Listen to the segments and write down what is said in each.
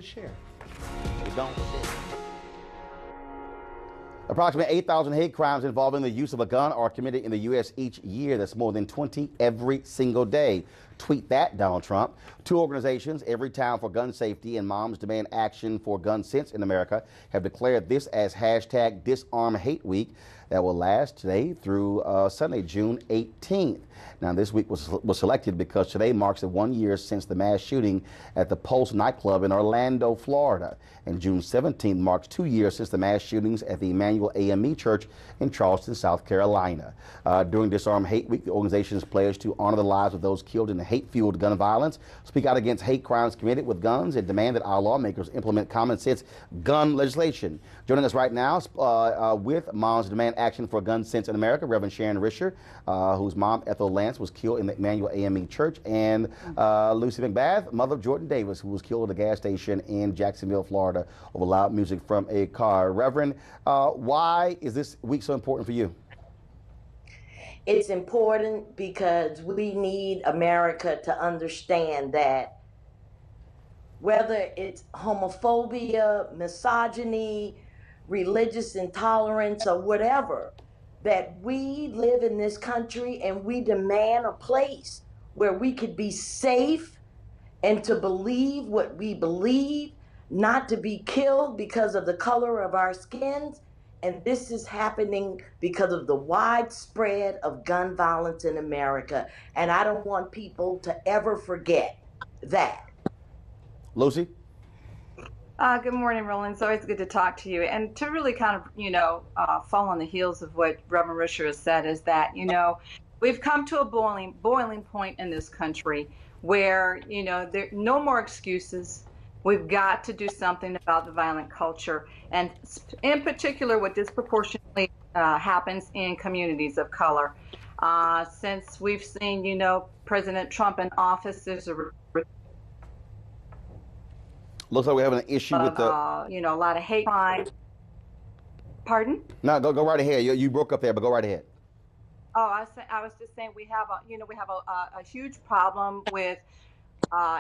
share. We don't share. Approximately 8,000 hate crimes involving the use of a gun are committed in the U.S. each year. That's more than 20 every single day. Tweet that, Donald Trump. Two organizations, Everytown for Gun Safety and Moms Demand Action for Gun Sense in America, have declared this as hashtag Disarm Hate Week that will last today through Sunday, June 18th. Now, this week was selected because today marks the 1 year since the mass shooting at the Pulse nightclub in Orlando, Florida. And June 17th marks 2 years since the mass shootings at the Emmanuel AME Church in Charleston, South Carolina. During Disarm Hate Week, the organization's pledged to honor the lives of those killed in hate-fueled gun violence, speak out against hate crimes committed with guns, and demand that our lawmakers implement common sense gun legislation. Joining us right now with Moms Demand Action for Gun Sense in America, Reverend Sharon Risher, whose mom, Ethel Lance, was killed in the Emmanuel AME Church, and Lucia McBath, mother of Jordan Davis, who was killed at a gas station in Jacksonville, Florida, over loud music from a car. Reverend, why is this week so important for you? It's important because we need America to understand that whether it's homophobia, misogyny, religious intolerance, or whatever, that we live in this country and we demand a place where we could be safe and to believe what we believe, not to be killed because of the color of our skins. And this is happening because of the widespread of gun violence in America. And I don't want people to ever forget that. Lucy? Good morning, Roland. It's always good to talk to you. And to really kind of, fall on the heels of what Reverend Risher has said is that, we've come to a boiling point in this country where, there are no more excuses. We've got to do something about the violent culture, and in particular what disproportionately happens in communities of color. Since we've seen, President Trump in office, there's a looks like we're having an issue with the a lot of hate crime. Pardon? No, go right ahead. You broke up there, but go right ahead. Oh, I was just saying we have a huge problem with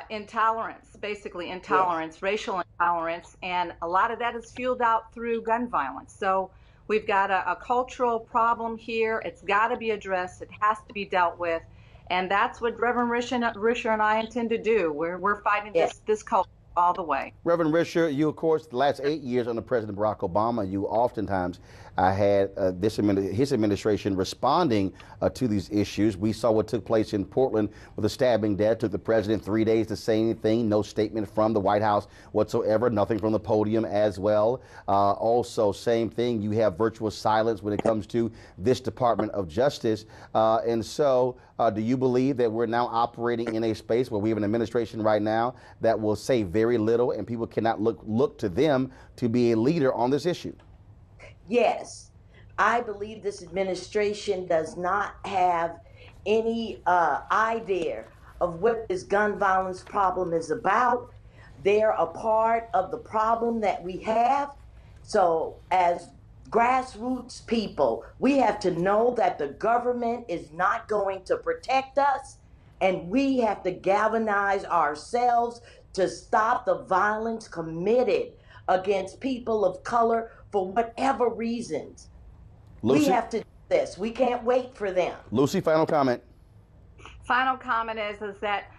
intolerance, basically intolerance, yes. Racial intolerance, and a lot of that is fueled out through gun violence. So we've got a cultural problem here. It's got to be addressed. It has to be dealt with, and that's what Reverend Risher and I intend to do. We're fighting this culture all the way. Reverend Risher, you, of course, the last 8 years under President Barack Obama, you oftentimes had his administration responding to these issues. We saw what took place in Portland with a stabbing death. Took the president 3 days to say anything. No statement from the White House whatsoever. Nothing from the podium as well. Also, same thing. You have virtual silence when it comes to this Department of Justice. And so, do you believe that we're now operating in a space where we have an administration right now that will say very little and people cannot look to them to be a leader on this issue? Yes, I believe this administration does not have any idea of what this gun violence problem is about. They're a part of the problem that we have. So as grassroots people, we have to know that the government is not going to protect us, and we have to galvanize ourselves to stop the violence committed against people of color for whatever reasons. Lucy? We have to do this. We can't wait for them. Lucy, final comment. Final comment is that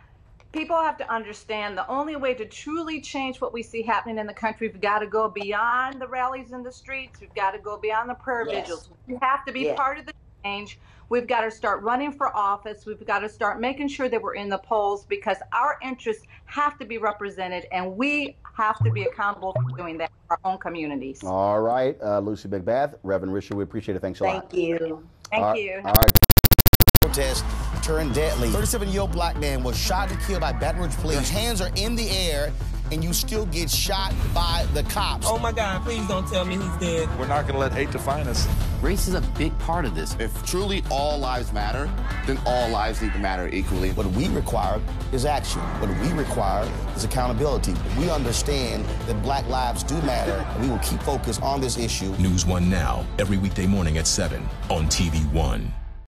people have to understand the only way to truly change what we see happening in the country, we've got to go beyond the rallies in the streets. We've got to go beyond the prayer vigils. We have to be part of the change. We've got to start running for office. We've got to start making sure that we're in the polls because our interests have to be represented, and we have to be accountable for doing that in our own communities. All right, Lucy McBath, Reverend Risher, we appreciate it. Thanks a lot. Thank you. Thank you. All right. Protest turned deadly. 37-year-old black man was shot and killed by Baton Rouge police. His hands are in the air, and you still get shot by the cops. Oh my God, please don't tell me he's dead. We're not going to let hate define us. Race is a big part of this. If truly all lives matter, then all lives need to matter equally. What we require is action. What we require is accountability. We understand that black lives do matter, and we will keep focused on this issue. News 1 Now, every weekday morning at 7 on TV 1.